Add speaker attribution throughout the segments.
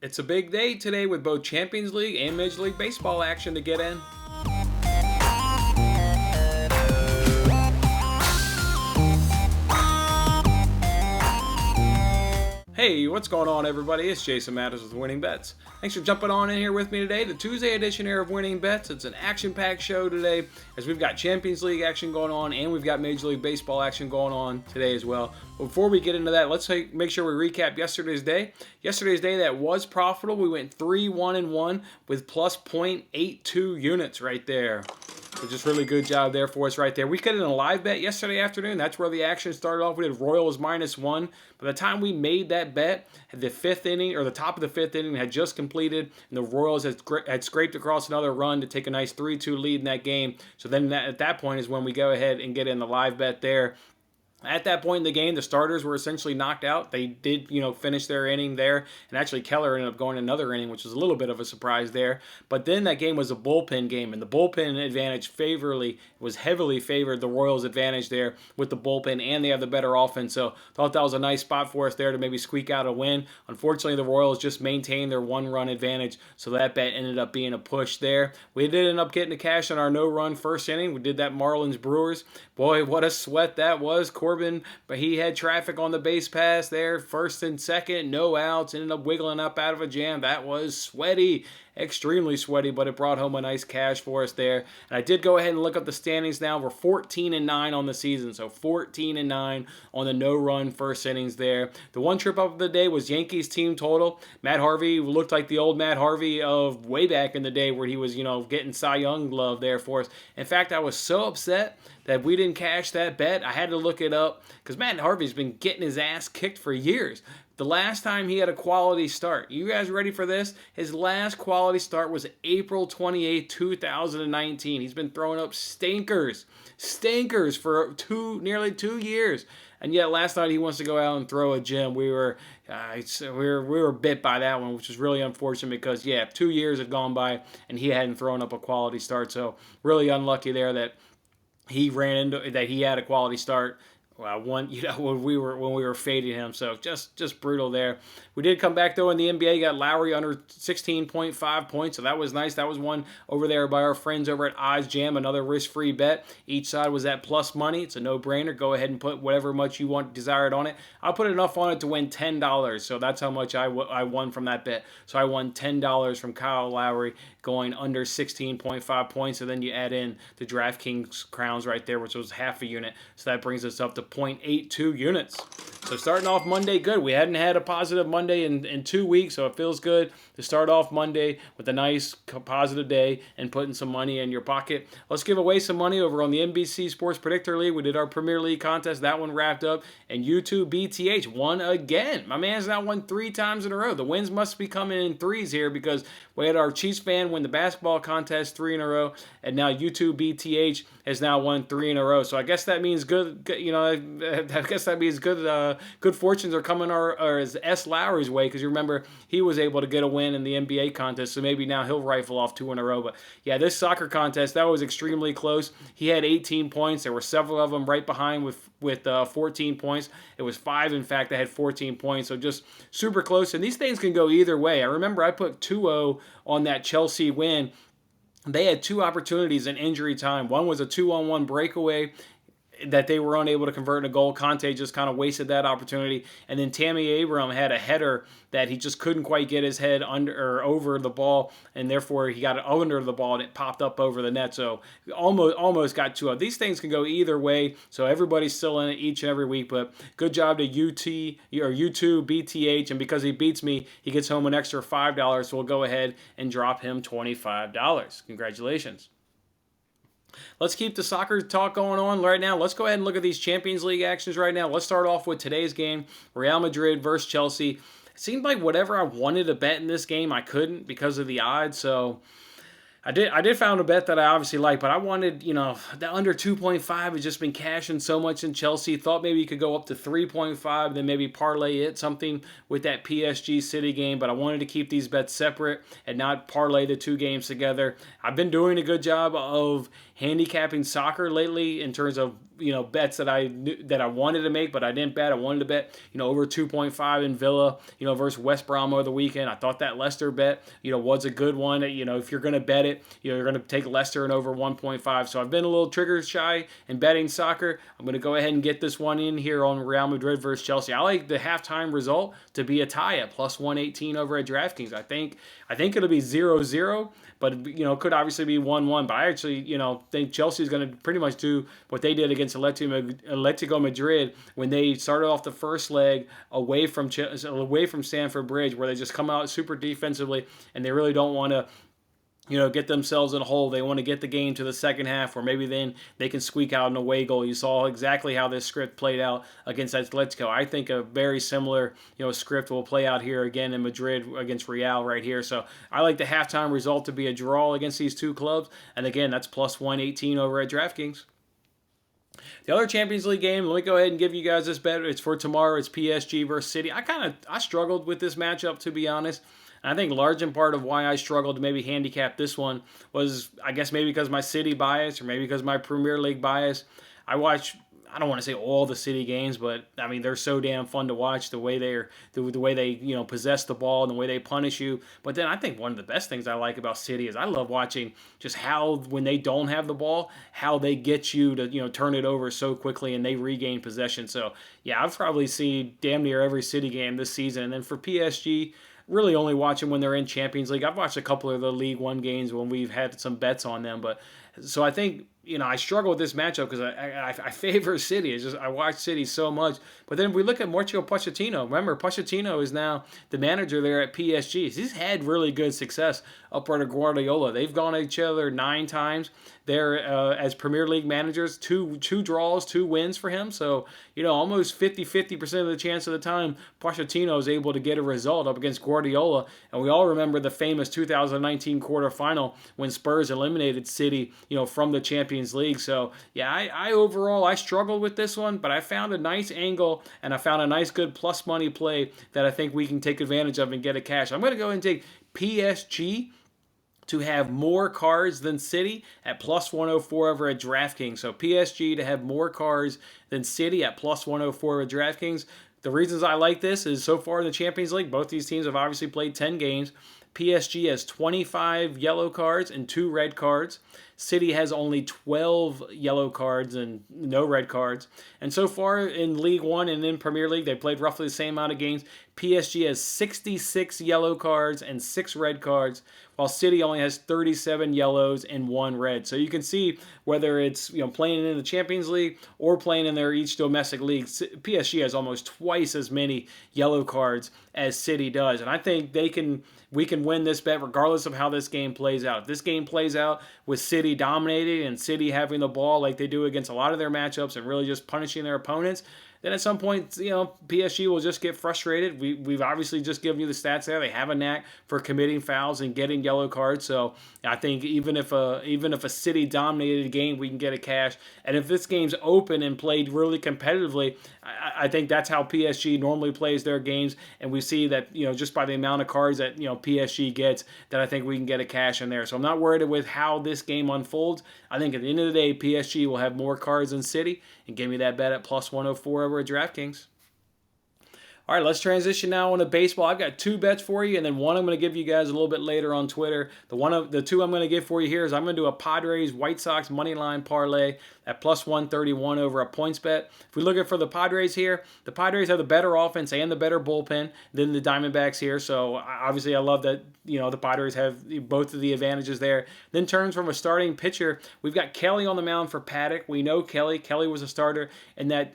Speaker 1: It's a big day today with both Champions League and Major League Baseball action to get in. Hey, what's going on, everybody? It's Jason Matters with Winning Bets. Thanks for jumping on in here with me today, the Tuesday edition here of Winning Bets. It's an action-packed show today as we've got Champions League action going on and we've got Major League Baseball action going on today as well. Before we get into that, let's make sure we recap yesterday's day. Yesterday's day that was profitable. We went 3-1-1 with plus 0.82 units right there. So just really good job there for us right there. We got in a live bet yesterday afternoon. That's where the action started off. We did Royals -1. By the time we made that bet, the fifth inning, or the top of the fifth inning, had just completed, and the Royals had scraped across another run to take a nice 3-2 lead in that game. So then at that point is when we go ahead and get in the live bet there. At that point in the game, the starters were essentially knocked out. They did, finish their inning there. And actually, Keller ended up going another inning, which was a little bit of a surprise there. But then that game was a bullpen game. And the bullpen advantage was heavily favored the Royals' advantage there with the bullpen. And they have the better offense. So thought that was a nice spot for us there to maybe squeak out a win. Unfortunately, the Royals just maintained their one-run advantage. So that bet ended up being a push there. We did end up getting the cash on our no-run first inning. We did that Marlins-Brewers. Boy, what a sweat that was. Corbin, but he had traffic on the base pass there, first and second, no outs, ended up wiggling up out of a jam. That was sweaty, extremely sweaty, but it brought home a nice cash for us there. And I did go ahead and look up the standings now. We're 14-9 on the season, so 14-9 on the no-run first innings there. The one trip up of the day was Yankees team total. Matt Harvey looked like the old Matt Harvey of way back in the day where he was, getting Cy Young love there for us. In fact, I was so upset that we didn't cash that bet. I had to look it up because Matt Harvey's been getting his ass kicked for years. The last time he had a quality start, you guys ready for this? His last quality start was April 28, 2019. He's been throwing up stinkers for nearly 2 years. And yet last night he wants to go out and throw a gem. We were bit by that one, which was really unfortunate because 2 years had gone by and he hadn't thrown up a quality start. So really unlucky there that he had a quality start. When we were fading him, so just brutal there. We did come back though in the NBA, got Lowry under 16.5 points, so that was nice. That was one over there by our friends over at OddsJam, another risk-free bet. Each side was at plus money. It's a no-brainer. Go ahead and put whatever much you want desired on it. I put enough on it to win $10, so that's how much I won from that bet. So I won $10 from Kyle Lowry going under 16.5 points, and then you add in the DraftKings crowns right there, which was half a unit. So that brings us up to 0.82 units. So starting off Monday good. We hadn't had a positive Monday in 2 weeks, so it feels good to start off Monday with a nice positive day and putting some money in your pocket. Let's give away some money over on the NBC Sports Predictor League. We did our Premier League contest. That one wrapped up, and YouTube BTH won again. My man's now won 3 times in a row. The wins must be coming in threes here because we had our Chiefs fan win the basketball contest 3 in a row, and now YouTube BTH has now won 3 in a row. So I guess that means good. I guess that means good fortunes are coming or as S. Lowry's way, because you remember he was able to get a win in the NBA contest, so maybe now he'll rifle off 2 in a row. But yeah, this soccer contest, that was extremely close. He had 18 points. There were several of them right behind with 14 points. It was 5, in fact, that had 14 points, so just super close. And these things can go either way. I remember I put 2-0 on that Chelsea win. They had 2 opportunities in injury time. One was a 2-on-1 breakaway that they were unable to convert in a goal. Conte just kind of wasted that opportunity. And then Tammy Abraham had a header that he just couldn't quite get his head under or over the ball, and therefore he got it under the ball and it popped up over the net. So almost got 2 out. These things can go either way, so everybody's still in it each and every week. But good job to YouTube BTH, and because he beats me, he gets home an extra $5. So we'll go ahead and drop him $25. Congratulations. Let's keep the soccer talk going on right now. Let's go ahead and look at these Champions League actions right now. Let's start off with today's game, Real Madrid versus Chelsea. It seemed like whatever I wanted to bet in this game, I couldn't because of the odds. So I did found a bet that I obviously like, but I wanted, the under 2.5 has just been cashing so much in Chelsea. Thought maybe you could go up to 3.5, then maybe parlay it something with that PSG City game, but I wanted to keep these bets separate and not parlay the 2 games together. I've been doing a good job of handicapping soccer lately in terms of bets that I knew, that I wanted to make, but I didn't bet. I wanted to bet, over 2.5 in Villa, versus West Brom over the weekend. I thought that Leicester bet, was a good one. If you're going to bet it, you're going to take Leicester and over 1.5. So I've been a little trigger shy in betting soccer. I'm going to go ahead and get this one in here on Real Madrid versus Chelsea. I like the halftime result to be a tie at plus 118 over at DraftKings. I think it'll be 0-0. But, it could obviously be 1-1. But I actually, think Chelsea is going to pretty much do what they did against Atletico Madrid when they started off the first leg away from Stamford Bridge, where they just come out super defensively and they really don't want to get themselves in a hole. They want to get the game to the second half, where maybe then they can squeak out an away goal. You saw exactly how this script played out against Atletico. I think a very similar, script will play out here again in Madrid against Real right here. So I like the halftime result to be a draw against these two clubs. And again, that's plus 118 over at DraftKings. The other Champions League game, let me go ahead and give you guys this bet. It's for tomorrow. It's PSG versus City. I struggled with this matchup, to be honest. And I think large in part of why I struggled to maybe handicap this one was, I guess, maybe because my City bias, or maybe because my Premier League bias. I don't want to say all the City games, but I mean, they're so damn fun to watch, the way they possess the ball and the way they punish you. But then I think one of the best things I like about City is I love watching just how, when they don't have the ball, how they get you to turn it over so quickly and they regain possession. So yeah, I've probably seen damn near every City game this season. And then for PSG, really only watching when they're in Champions League. I've watched a couple of the League One games when we've had some bets on them, but so I think I struggle with this matchup because I favor City. It's just I watch City so much. But then we look at Mauricio Pochettino. Remember, Pochettino is now the manager there at PSG. He's had really good success up under Guardiola. They've gone at each other 9 times there as Premier League managers. Two draws, 2 wins for him. So, almost 50% of the chance of the time, Pochettino is able to get a result up against Guardiola. And we all remember the famous 2019 quarterfinal when Spurs eliminated City, from the Champions League. So, yeah, I overall struggled with this one, but I found a nice angle and I found a nice good plus money play that I think we can take advantage of and get a cash. I'm going to go ahead and take PSG to have more cards than City at plus 104 over at DraftKings. So PSG to have more cards than City at plus 104 at DraftKings. The reasons I like this is so far in the Champions League, both these teams have obviously played 10 games. PSG has 25 yellow cards and 2 red cards. City has only 12 yellow cards and no red cards. And so far in League One and in Premier League, they played roughly the same amount of games. PSG has 66 yellow cards and 6 red cards, while City only has 37 yellows and 1 red. So you can see whether it's playing in the Champions League or playing in their each domestic league, PSG has almost twice as many yellow cards as City does. And I think we can win this bet regardless of how this game plays out. If this game plays out with City dominating and City having the ball like they do against a lot of their matchups and really just punishing their opponents, then at some point, PSG will just get frustrated. We've obviously just given you the stats there. They have a knack for committing fouls and getting yellow cards. So I think even if a City dominated game, we can get a cash. And if this game's open and played really competitively, I think that's how PSG normally plays their games. And we see that just by the amount of cards that PSG gets, that I think we can get a cash in there. So I'm not worried with how this game unfolds. I think at the end of the day, PSG will have more cards than City, and give me that bet at plus 104 over at DraftKings. All right, let's transition now into baseball. I've got 2 bets for you, and then one I'm going to give you guys a little bit later on Twitter. The 2 I'm going to give for you here is I'm going to do a Padres White Sox Moneyline Parlay at plus 131 over a points bet. If we're looking for the Padres here, the Padres have the better offense and the better bullpen than the Diamondbacks here. So obviously I love that the Padres have both of the advantages there. Then turns from a starting pitcher, we've got Kelly on the mound for Paddock. We know Kelly. Kelly was a starter in that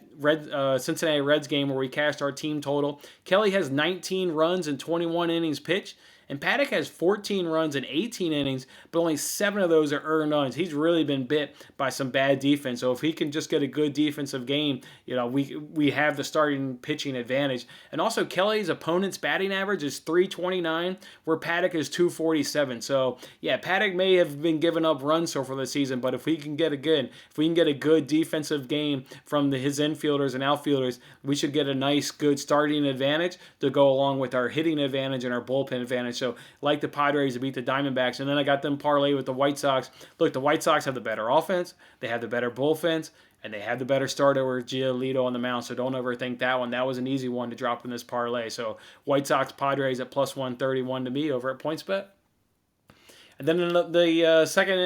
Speaker 1: Cincinnati Reds game where we cashed our team total. Kelly has 19 runs and 21 innings pitched. And Paddock has 14 runs in 18 innings, but only 7 of those are earned runs. He's really been bit by some bad defense. So if he can just get a good defensive game, we have the starting pitching advantage. And also Kelly's opponent's batting average is .329, where Paddock is .247. So yeah, Paddock may have been giving up runs so far this season, but if we can get a good defensive game from his infielders and outfielders, we should get a nice, good starting advantage to go along with our hitting advantage and our bullpen advantage. So like the Padres to beat the Diamondbacks. And then I got them parlay with the White Sox. Look, the White Sox have the better offense. They have the better bullpens. And they had the better starter with Giolito on the mound, so don't overthink that one. That was an easy one to drop in this parlay. So White Sox Padres at plus 131 to me over at PointsBet. And then in the second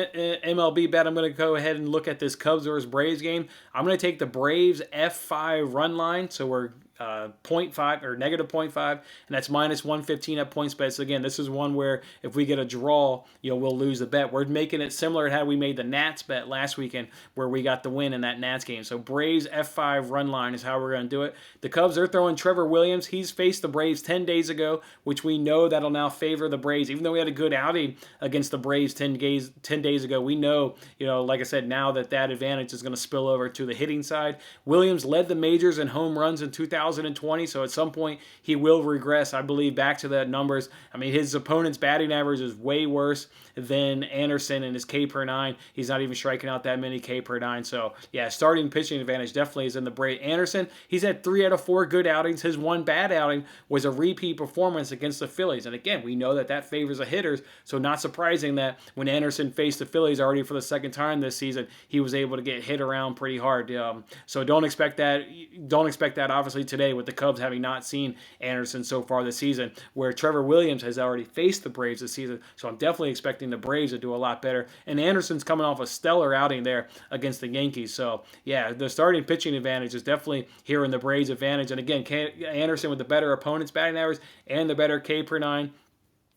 Speaker 1: MLB bet, I'm going to go ahead and look at this Cubs versus Braves game. I'm going to take the Braves F5 run line. So we're 0.5 or negative 0.5, and that's minus 115 at PointsBet. So again, this is one where if we get a draw, we'll lose the bet. We're making it similar to how we made the Nats bet last weekend, where we got the win in that Nats game. So Braves F5 run line is how we're going to do it. The Cubs, they're throwing Trevor Williams. He's faced the Braves 10 days ago, which we know that'll now favor the Braves. Even though we had a good outing against the Braves 10 days ago, we know, like I said, now that advantage is going to spill over to the hitting side. Williams led the majors in home runs in 2020, so at some point he will regress, I believe, back to the numbers. I mean, his opponent's batting average is way worse than Anderson and his K per 9. He's not even striking out that many K per 9. So yeah, starting pitching advantage definitely is in the Braves. Anderson, he's had 3 out of 4 good outings. His one bad outing was a repeat performance against the Phillies. And again, we know that favors the hitters, so not surprising that when Anderson faced the Phillies already for the second time this season, he was able to get hit around pretty hard. So don't expect that. Don't expect that obviously today with the Cubs having not seen Anderson so far this season, where Trevor Williams has already faced the Braves this season. So I'm definitely expecting the Braves to do a lot better. And Anderson's coming off a stellar outing there against the Yankees. So yeah, the starting pitching advantage is definitely here in the Braves' advantage. And again, Anderson with the better opponent's batting average and the better K per 9.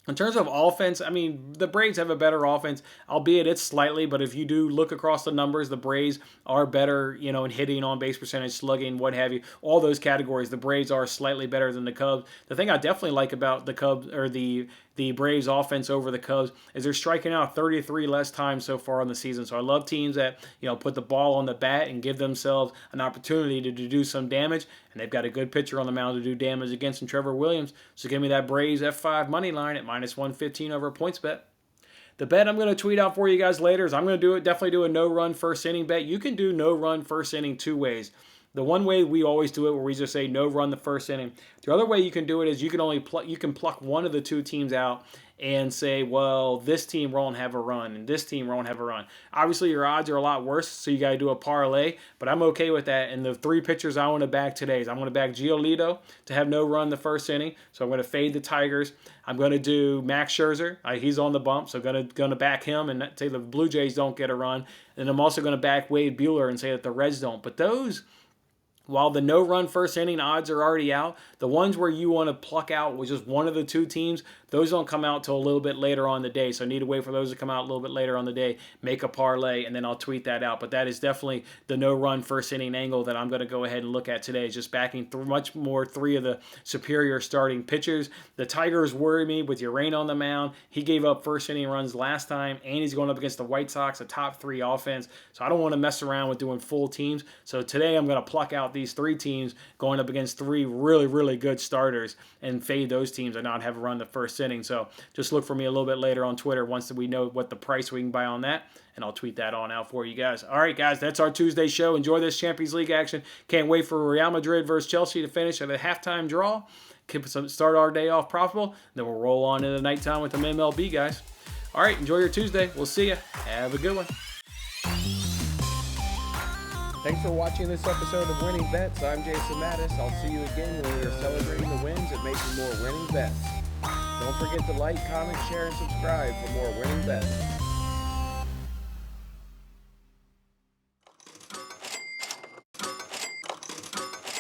Speaker 1: In terms of offense, I mean, the Braves have a better offense, albeit it's slightly, but if you do look across the numbers, the Braves are better, in hitting, on base percentage, slugging, what have you, all those categories. The Braves are slightly better than the Cubs. The thing I definitely like about the Cubs, or the Braves offense over the Cubs, is they're striking out 33 less times so far on the season. So I love teams that, put the ball on the bat and give themselves an opportunity to do some damage. And they've got a good pitcher on the mound to do damage against in Trevor Williams. So give me that Braves F5 money line at minus 115 over PointsBet. The bet I'm going to tweet out for you guys later is I'm going to definitely do a no-run first inning bet. You can do no-run first inning 2 ways. The one way we always do it, where we just say no run the first inning. The other way you can do it is you can pluck one of the 2 teams out and say, well, this team won't have a run and this team won't have a run. Obviously, your odds are a lot worse, so you got to do a parlay, but I'm okay with that. And the 3 pitchers I want to back today is I'm going to back Giolito to have no run the first inning, so I'm going to fade the Tigers. I'm going to do Max Scherzer. He's on the bump, so going to back him and say the Blue Jays don't get a run. And I'm also going to back Wade Buehler and say that the Reds don't. But those, while the no-run first inning odds are already out, the ones where you want to pluck out with just one of the 2 teams, those don't come out till a little bit later on the day. So I need to wait for those to come out a little bit later on the day, make a parlay, and then I'll tweet that out. But that is definitely the no-run first inning angle that I'm going to go ahead and look at today, is just backing much more 3 of the superior starting pitchers. The Tigers worry me with Urena on the mound. He gave up first inning runs last time, and he's going up against the White Sox, a top 3 offense. So I don't want to mess around with doing full teams. So today I'm going to pluck out these 3 teams going up against 3 really, really good starters and fade those teams and not have a run the first inning. So just look for me a little bit later on Twitter once we know what the price we can buy on that, and I'll tweet that on out for you guys. All right, guys, that's our Tuesday show. Enjoy this Champions League action. Can't wait for Real Madrid versus Chelsea to finish at a halftime draw. Start our day off profitable, then we'll roll on into nighttime with some MLB, guys. All right, enjoy your Tuesday. We'll see you. Have a good one. Thanks for watching this episode of Winning Bets. I'm Jason Mattis. I'll see you again when we are celebrating the wins and making more winning bets. Don't forget to like, comment, share, and subscribe for more winning bets.